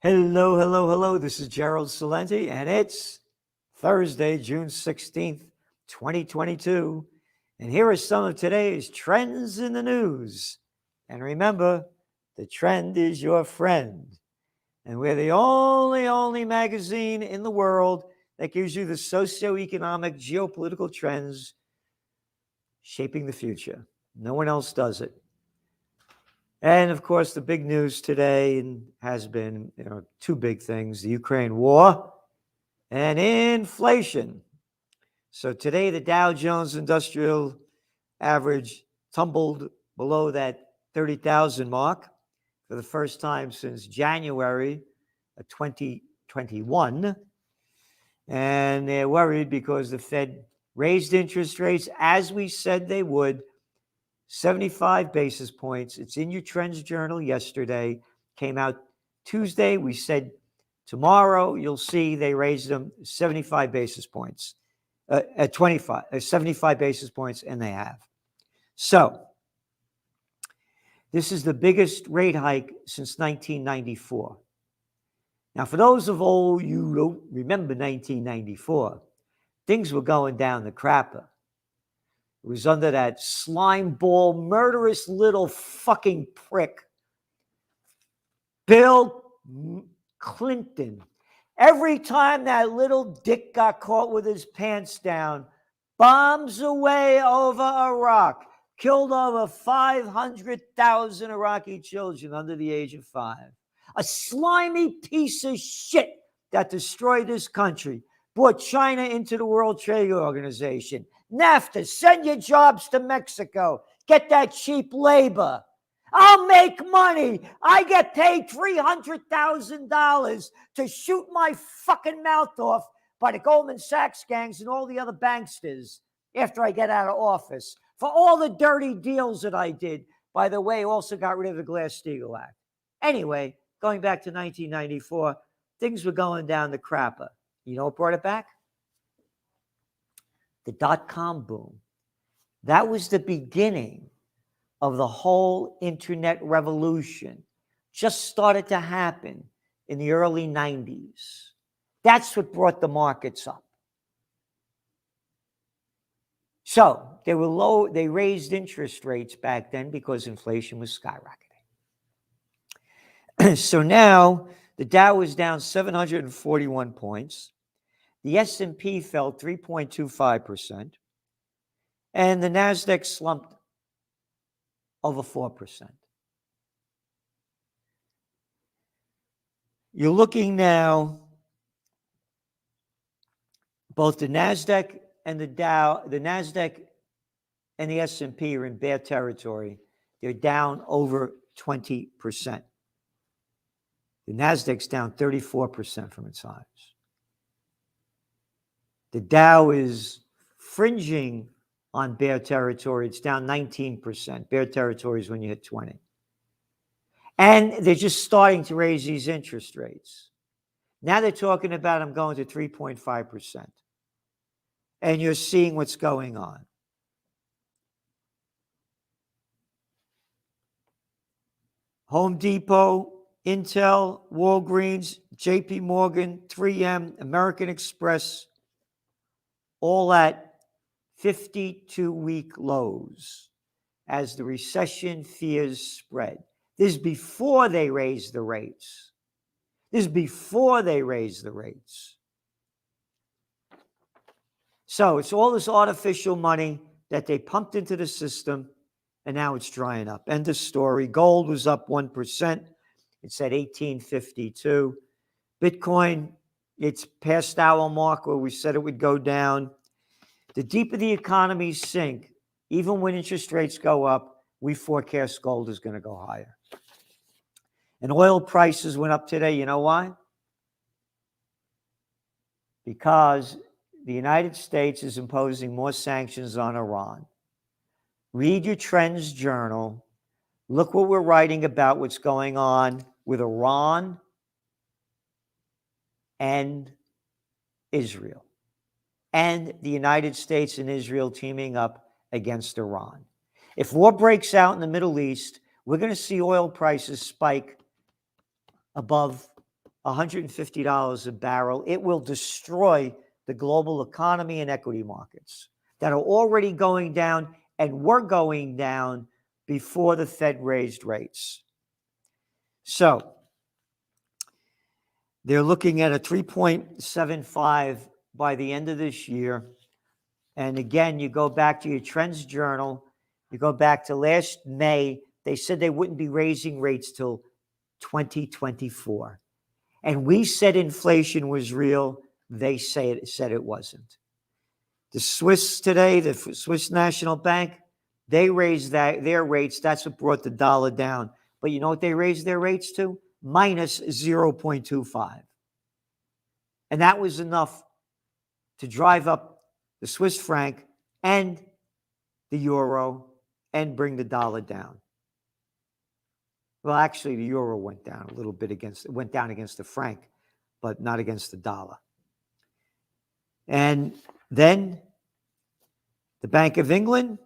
Hello, hello, hello. This is Gerald Salenti, and it's Thursday, June 16th, 2022. And here are some of today's trends in the news. And remember, the trend is your friend. And we're the only magazine in the world that gives you the socioeconomic, geopolitical trends shaping the future. No one else does it. And of course, the big news today has been, two big things: the Ukraine war and inflation. So today, the Dow Jones Industrial Average tumbled below that 30,000 mark for the first time since January of 2021. And they're worried because the Fed raised interest rates, as we said they would, 75 basis points. It's in your Trends Journal yesterday. Came out Tuesday. We said tomorrow you'll see they raised them 75 basis points. At 75 basis points, and they have. So this is the biggest rate hike since 1994. Now, for those of old you who remember 1994, things were going down the crapper. It was under that slime ball, murderous little fucking prick, Bill Clinton. Every time that little dick got caught with his pants down, bombs away over Iraq, killed over 500,000 Iraqi children under the age of 5. A slimy piece of shit that destroyed this country, brought China into the World Trade Organization. NAFTA, send your jobs to Mexico. Get that cheap labor. I'll make money. I get paid $300,000 to shoot my fucking mouth off by the Goldman Sachs gangs and all the other banksters after I get out of office for all the dirty deals that I did. By the way, also got rid of the Glass-Steagall Act. Anyway, going back to 1994, things were going down the crapper. You know what brought it back? The dot-com boom. That was the beginning of the whole internet revolution. Just started to happen in the early 90s. That's what brought the markets up. So they were low. They raised interest rates back then because inflation was skyrocketing. So now the Dow is down 741 points. The S&P fell 3.25%. And the NASDAQ slumped over 4%. You're looking now, both the NASDAQ and the Dow, the NASDAQ and the S&P are in bear territory. They're down over 20%. The NASDAQ's down 34% from its highs. The Dow is fringing on bear territory. It's down 19%. Bear territory is when you hit 20. And they're just starting to raise these interest rates. Now they're talking about I'm going to 3.5%. And you're seeing what's going on. Home Depot, Intel, Walgreens, JP Morgan, 3M, American Express, all at 52-week lows as the recession fears spread. This is before they raise the rates. So it's all this artificial money that they pumped into the system, and now it's drying up. End of story. Gold was up 1%. It's at 1852. Bitcoin, it's past our mark where we said it would go down. The deeper the economies sink, even when interest rates go up, we forecast gold is going to go higher. And oil prices went up today. You know why? Because the United States is imposing more sanctions on Iran. Read your Trends Journal. Look what we're writing about what's going on with Iran and Israel. And the United States and Israel teaming up against Iran. If war breaks out in the Middle East, we're going to see oil prices spike above $150 a barrel. It will destroy the global economy and equity markets that are already going down and were going down before the Fed raised rates. So they're looking at a 3.75 by the end of this year. And again, you go back to your Trends Journal, you go back to last May, they said they wouldn't be raising rates till 2024. And we said inflation was real. They said it wasn't. The Swiss today, the Swiss National Bank, they raised their rates. That's what brought the dollar down. But you know what they raised their rates to? Minus 0.25. And that was enough to drive up the Swiss franc and the euro and bring the dollar down. Well, actually, the euro went down a little bit went down against the franc, but not against the dollar. And then the Bank of England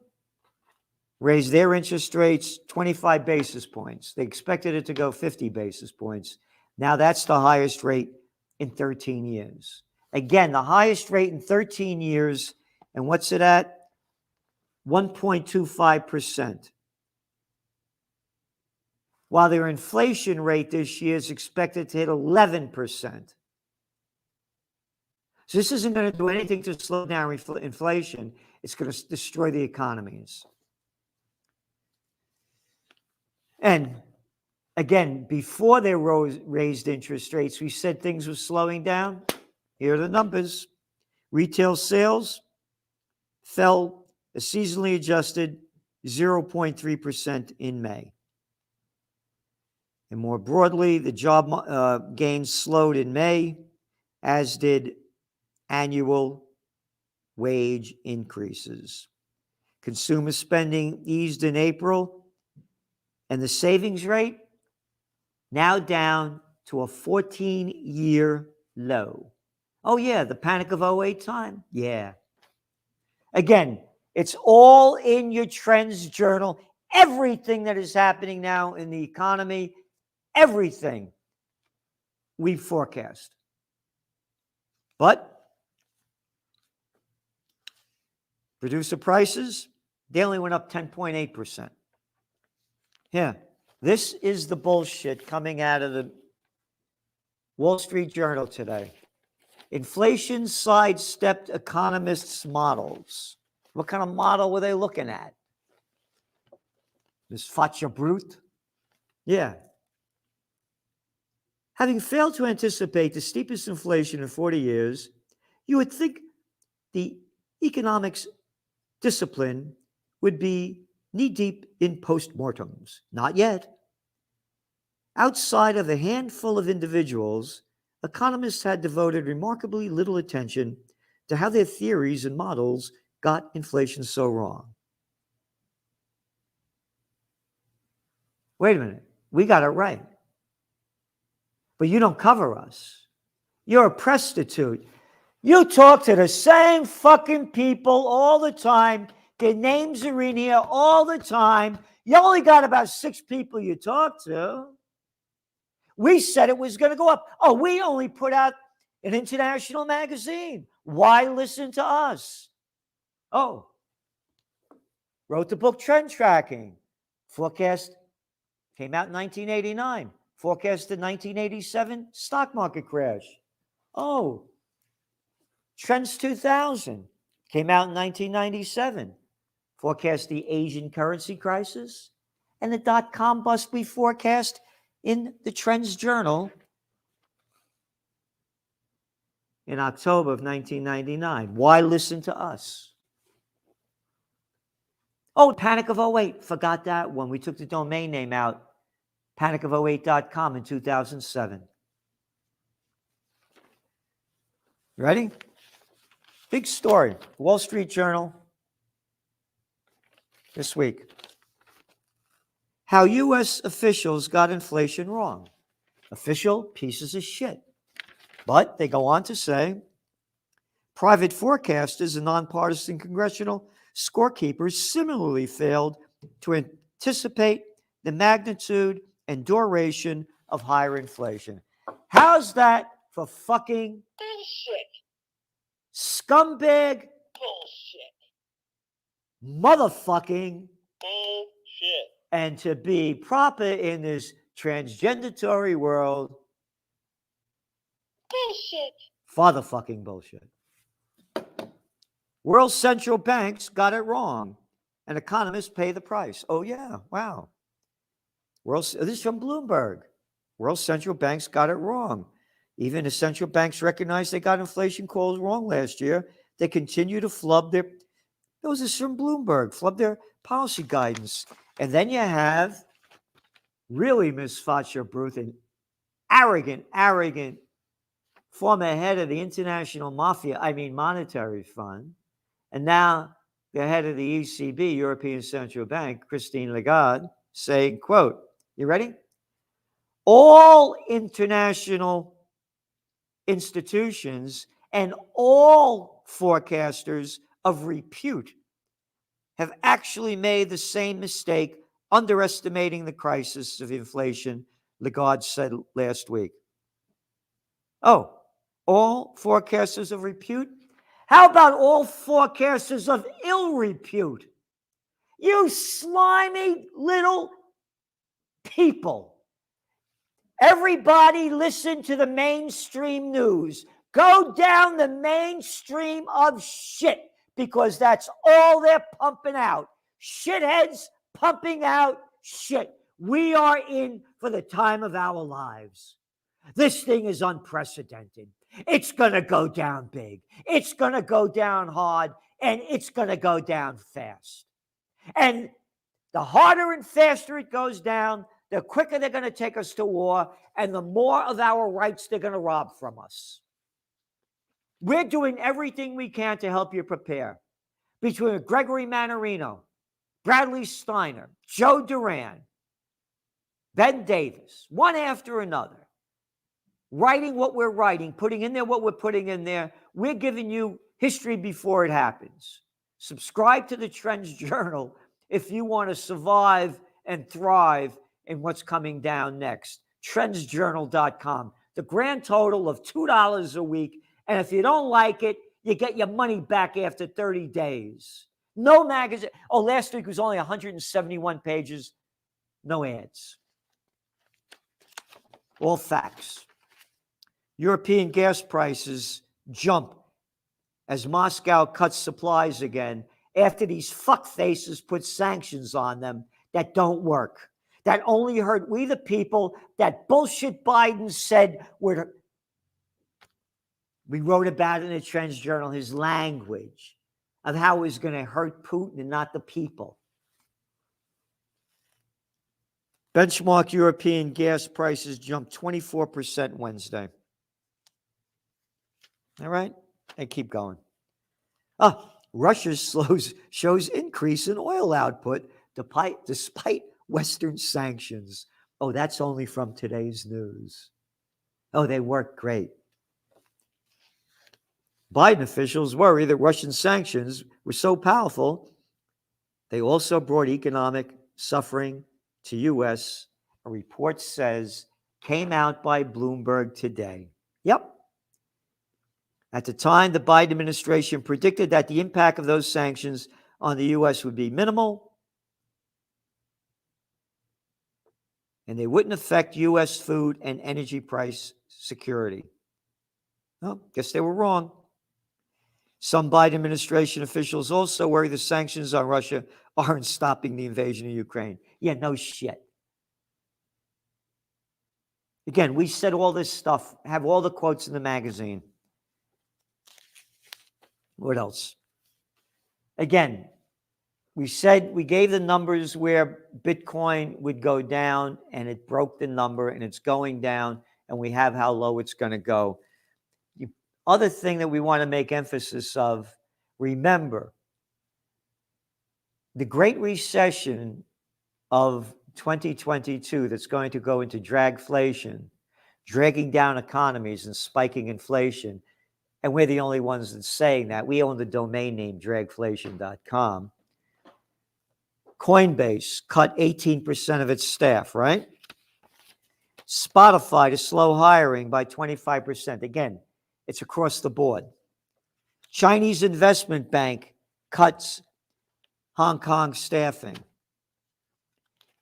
raised their interest rates 25 basis points. They expected it to go 50 basis points. Now that's the highest rate in 13 years. Again, the highest rate in 13 years. And what's it at? 1.25%. While their inflation rate this year is expected to hit 11%. So this isn't going to do anything to slow down inflation. It's going to destroy the economies. And again, before they raised interest rates, we said things were slowing down. Here are the numbers. Retail sales fell a seasonally adjusted 0.3% in May. And more broadly, the job gains slowed in May, as did annual wage increases. Consumer spending eased in April, and the savings rate now down to a 14-year low. Oh, yeah, the panic of 08 time? Yeah. Again, it's all in your Trends Journal. Everything that is happening now in the economy, everything we forecast. But producer prices, they only went up 10.8%. Yeah, this is the bullshit coming out of the Wall Street Journal today. Inflation sidestepped economists' models. What kind of model were they looking at? This facia brute? Yeah. Having failed to anticipate the steepest inflation in 40 years, you would think the economics discipline would be knee-deep in postmortems. Not yet. Outside of a handful of individuals, economists had devoted remarkably little attention to how their theories and models got inflation so wrong. Wait a minute. We got it right. But you don't cover us. You're a prostitute. You talk to the same fucking people all the time. Their names are in here all the time. You only got about 6 people you talk to. We said it was going to go up. Oh, we only put out an international magazine. Why listen to us? Oh, wrote the book Trend Tracking. Forecast came out in 1989. Forecasted 1987 stock market crash. Oh, Trends 2000 came out in 1997. Forecast the Asian currency crisis and the dot-com bust we forecast in the Trends Journal in October of 1999. Why listen to us? Oh, Panic of 08. Forgot that one. We took the domain name out. Panicof08.com in 2007. Ready? Big story. Wall Street Journal this week. How U.S. officials got inflation wrong. Official pieces of shit. But they go on to say, private forecasters and nonpartisan congressional scorekeepers similarly failed to anticipate the magnitude and duration of higher inflation. How's that for fucking Bullshit. scumbag Bullshit. motherfucking Bullshit. and to be proper in this transgendatory world? Bullshit. Father-fucking bullshit. World central banks got it wrong, and economists pay the price. Oh, yeah. Wow. This is from Bloomberg. World central banks got it wrong. Even as central banks recognize they got inflation calls wrong last year, they continue to flub their, those are from Bloomberg, flub their policy guidance. And then you have really Ms. Fatcher Bruth, an arrogant former head of the International Monetary Fund, and now the head of the ECB, European Central Bank, Christine Lagarde, saying, quote, you ready? All international institutions and all forecasters of repute have actually made the same mistake, underestimating the crisis of inflation, Lagarde said last week. Oh, all forecasters of repute? How about all forecasters of ill repute? You slimy little people. Everybody listen to the mainstream news. Go down the mainstream of shit because that's all they're pumping out. Shitheads pumping out shit. We are in for the time of our lives. This thing is unprecedented. It's going to go down big. It's going to go down hard, and it's going to go down fast. And the harder and faster it goes down, the quicker they're going to take us to war, and the more of our rights they're going to rob from us. We're doing everything we can to help you prepare. Between Gregory Mannarino, Bradley Steiner, Joe Duran, Ben Davis, one after another, writing what we're writing, putting in there what we're putting in there. We're giving you history before it happens. Subscribe to the Trends Journal if you want to survive and thrive in what's coming down next. TrendsJournal.com. The grand total of $2 a week. And if you don't like it, you get your money back after 30 days. No magazine. Oh, last week was only 171 pages. No ads. All facts. European gas prices jump as Moscow cuts supplies again after these fuckfaces put sanctions on them that don't work, that only hurt we the people, that bullshit Biden said were. We wrote about it in the Trends Journal, his language of how it was going to hurt Putin and not the people. Benchmark European gas prices jumped 24% Wednesday. All right, and keep going. Russia shows increase in oil output despite Western sanctions. Oh, that's only from today's news. Oh, they work great. Biden officials worry that Russian sanctions were so powerful, they also brought economic suffering to U.S., a report says, came out by Bloomberg today. Yep. At the time, the Biden administration predicted that the impact of those sanctions on the U.S. would be minimal, and they wouldn't affect U.S. food and energy price security. Well, guess they were wrong. Some Biden administration officials also worry the sanctions on Russia aren't stopping the invasion of Ukraine. Yeah, no shit. Again, we said all this stuff, have all the quotes in the magazine. What else? Again, we said we gave the numbers where Bitcoin would go down, and it broke the number, and it's going down, and we have how low it's going to go. The other thing that we want to make emphasis of, remember, the Great Recession of 2022 that's going to go into dragflation, dragging down economies and spiking inflation, and we're the only ones that's saying that. We own the domain name dragflation.com. Coinbase cut 18% of its staff, right? Spotify to slow hiring by 25%. Again, it's across the board. Chinese investment bank cuts Hong Kong staffing.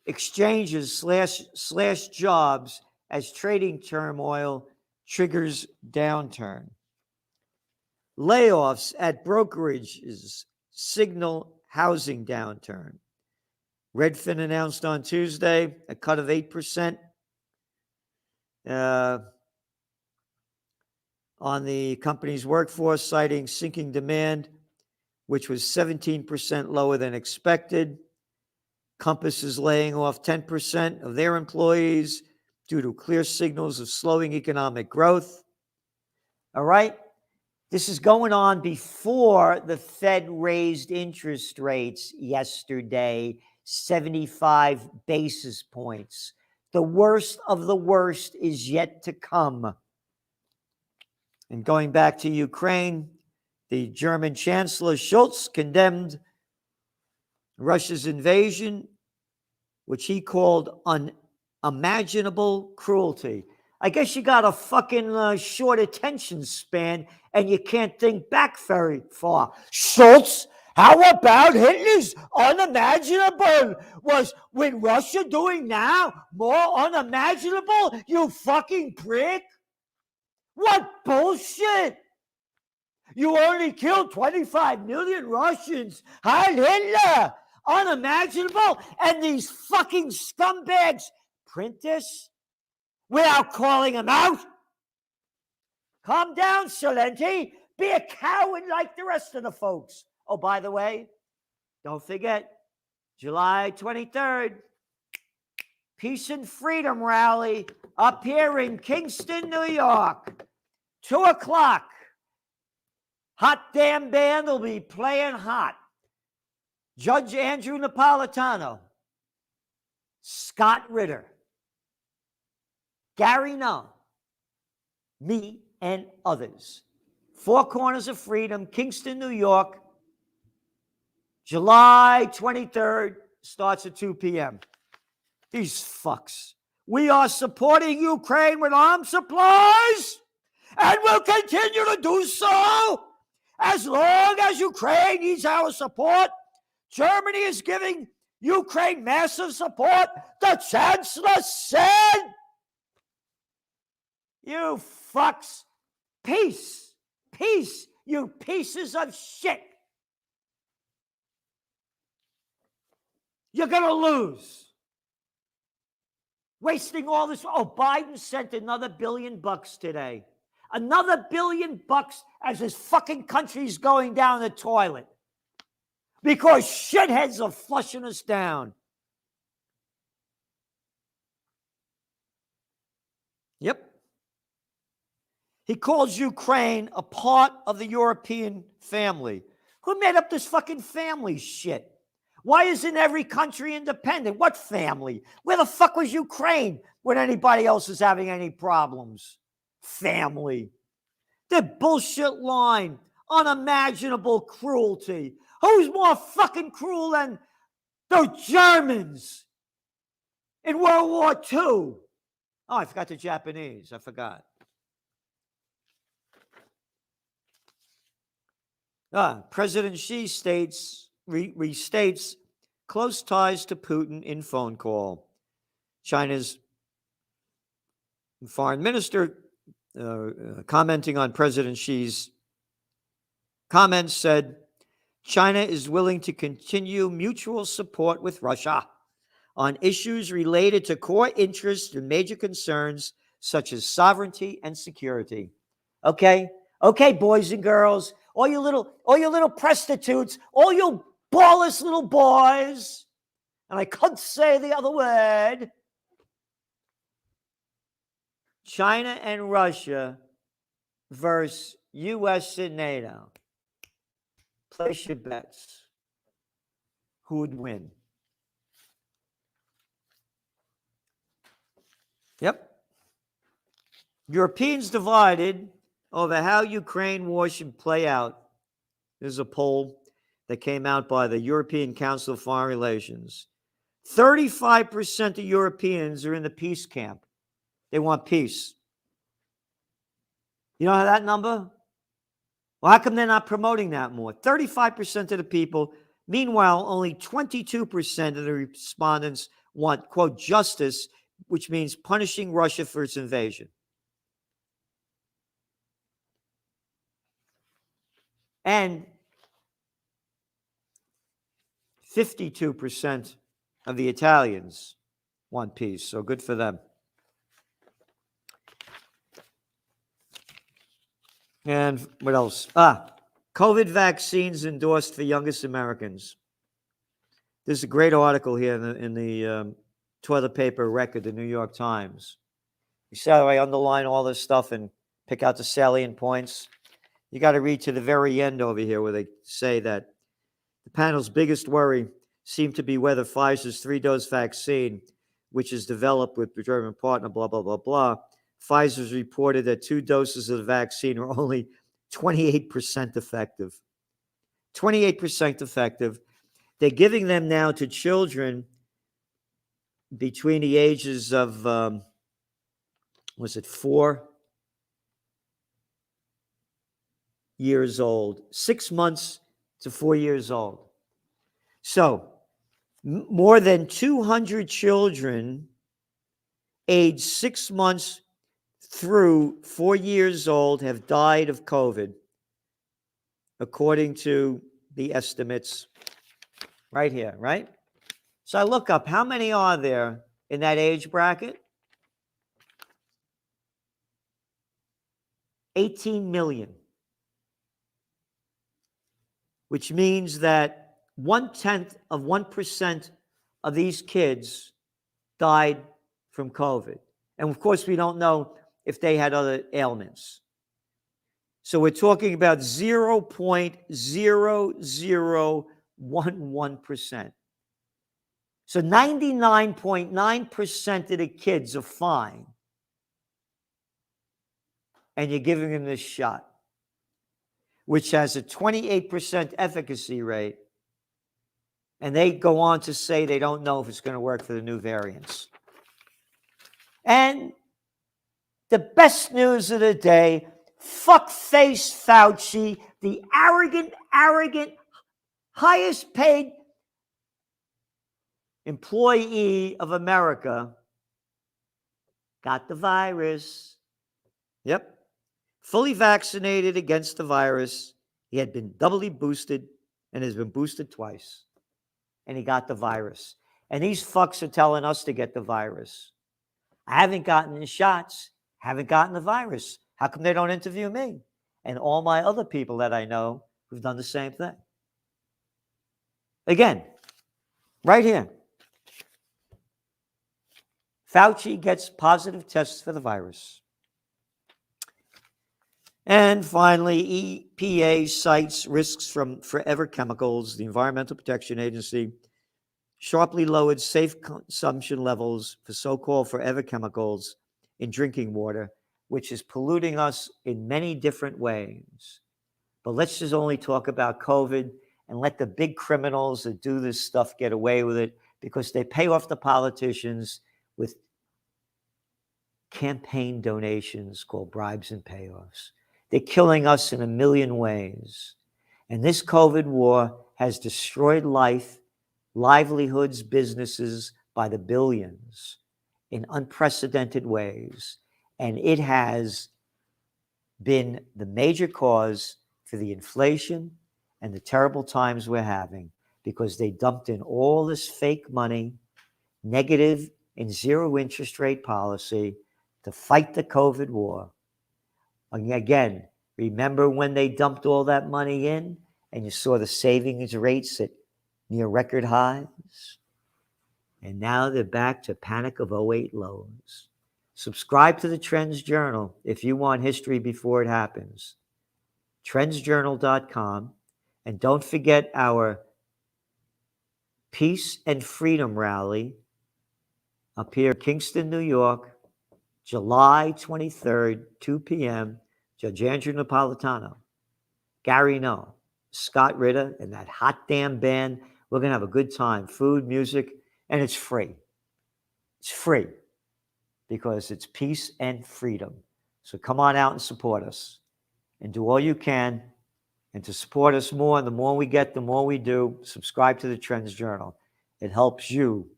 Exchanges slash jobs as trading turmoil triggers downturn. Layoffs at brokerages signal housing downturn. Redfin announced on Tuesday a cut of 8% on the company's workforce, citing sinking demand, which was 17% lower than expected. Compass is laying off 10% of their employees due to clear signals of slowing economic growth. All right? This is going on before the Fed raised interest rates yesterday, 75 basis points. The worst of the worst is yet to come. And going back to Ukraine, the German Chancellor Scholz condemned Russia's invasion, which he called unimaginable cruelty. I guess you got a fucking short attention span and you can't think back very far. Scholz, how about Hitler's unimaginable? Was with Russia doing now more unimaginable, you fucking prick? What bullshit? You only killed 25 million Russians. Heil Hitler! Unimaginable. And these fucking scumbags print this without calling them out. Calm down, Salenti. Be a coward like the rest of the folks. Oh, by the way, don't forget, July 23rd, Peace and Freedom Rally up here in Kingston, New York. 2 o'clock. Hot damn band will be playing hot. Judge Andrew Napolitano, Scott Ritter, Gary Null, me, and others. 4 Corners of Freedom, Kingston, New York. July 23rd, starts at 2 p.m. These fucks. We are supporting Ukraine with arms supplies, and will continue to do so as long as Ukraine needs our support. Germany is giving Ukraine massive support, the Chancellor said. You fucks. Peace. Peace, you pieces of shit. You're going to lose. Wasting all this. Oh, Biden sent another $1 billion today. Another $1 billion as his fucking country's going down the toilet. Because shitheads are flushing us down. Yep. He calls Ukraine a part of the European family. Who made up this fucking family shit? Why isn't every country independent? What family? Where the fuck was Ukraine when anybody else is having any problems? Family. The bullshit line. Unimaginable cruelty. Who's more fucking cruel than the Germans in World War II? Oh, I forgot the Japanese. I forgot. President Xi restates close ties to Putin in phone call. China's foreign minister, commenting on President Xi's comments, said China is willing to continue mutual support with Russia on issues related to core interests and major concerns such as sovereignty and security. Okay, boys and girls, all you little prostitutes, all you ballless little boys, and I can't say the other word. China and Russia versus U.S. and NATO. Place your bets. Who would win? Yep. Europeans divided over how Ukraine war should play out. There's a poll that came out by the European Council of Foreign Relations. 35% of Europeans are in the peace camp. They want peace. You know that number? Well, how come they're not promoting that more? 35% of the people. Meanwhile, only 22% of the respondents want, quote, justice, which means punishing Russia for its invasion. And 52% of the Italians want peace. So good for them. And what else? COVID vaccines endorsed for youngest Americans. There's a great article here in the toilet paper record, the New York Times. You see how I underline all this stuff and pick out the salient points? You got to read to the very end over here where they say that the panel's biggest worry seemed to be whether Pfizer's 3-dose vaccine, which is developed with the German partner, blah, blah, blah, blah. Pfizer's reported that 2 doses of the vaccine are only 28% effective. 28% effective. They're giving them now to children between the ages of, 4 years old, 6 months to 4 years old. So, more than 200 children aged 6 months through 4 years old have died of COVID, according to the estimates right here, right? So I look up, how many are there in that age bracket? 18 million. Which means that 0.1% of these kids died from COVID. And of course, we don't know if they had other ailments. So we're talking about 0.0011%. So 99.9% of the kids are fine. And you're giving them this shot, which has a 28% efficacy rate. And they go on to say they don't know if it's going to work for the new variants. And the best news of the day, fuckface Fauci, the arrogant, highest paid employee of America, got the virus. Yep. Fully vaccinated against the virus. He had been doubly boosted and has been boosted twice. And he got the virus. And these fucks are telling us to get the virus. I haven't gotten the shots, haven't gotten the virus. How come they don't interview me? And all my other people that I know who've done the same thing. Again, right here. Fauci gets positive tests for the virus. And finally, EPA cites risks from forever chemicals. The Environmental Protection Agency sharply lowered safe consumption levels for so-called forever chemicals in drinking water, which is polluting us in many different ways. But let's just only talk about COVID and let the big criminals that do this stuff get away with it because they pay off the politicians with campaign donations called bribes and payoffs. They're killing us in a million ways. And this COVID war has destroyed life, livelihoods, businesses by the billions in unprecedented ways. And it has been the major cause for the inflation and the terrible times we're having because they dumped in all this fake money, negative and zero interest rate policy to fight the COVID war. And again, remember when they dumped all that money in and you saw the savings rates at near record highs? And now they're back to panic of '08 lows. Subscribe to the Trends Journal if you want history before it happens. TrendsJournal.com. And don't forget our Peace and Freedom Rally up here in Kingston, New York, July 23rd, 2 p.m., Judge Andrew Napolitano, Gary No, Scott Ritter, and that hot damn band. We're going to have a good time. Food, music, and it's free. It's free. because it's peace and freedom. So come on out and support us and do all you can. And to support us more, the more we get, the more we do, subscribe to the Trends Journal. It helps you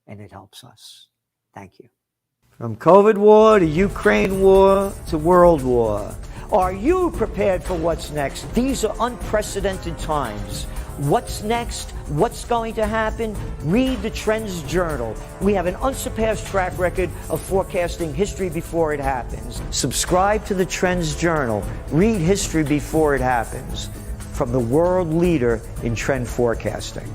and it helps us. Thank you. From COVID war to Ukraine war to world war. Are you prepared for what's next? These are unprecedented times. What's next? What's going to happen? Read the Trends Journal. We have an unsurpassed track record of forecasting history before it happens. Subscribe to the Trends Journal. Read history before it happens. From the world leader in trend forecasting.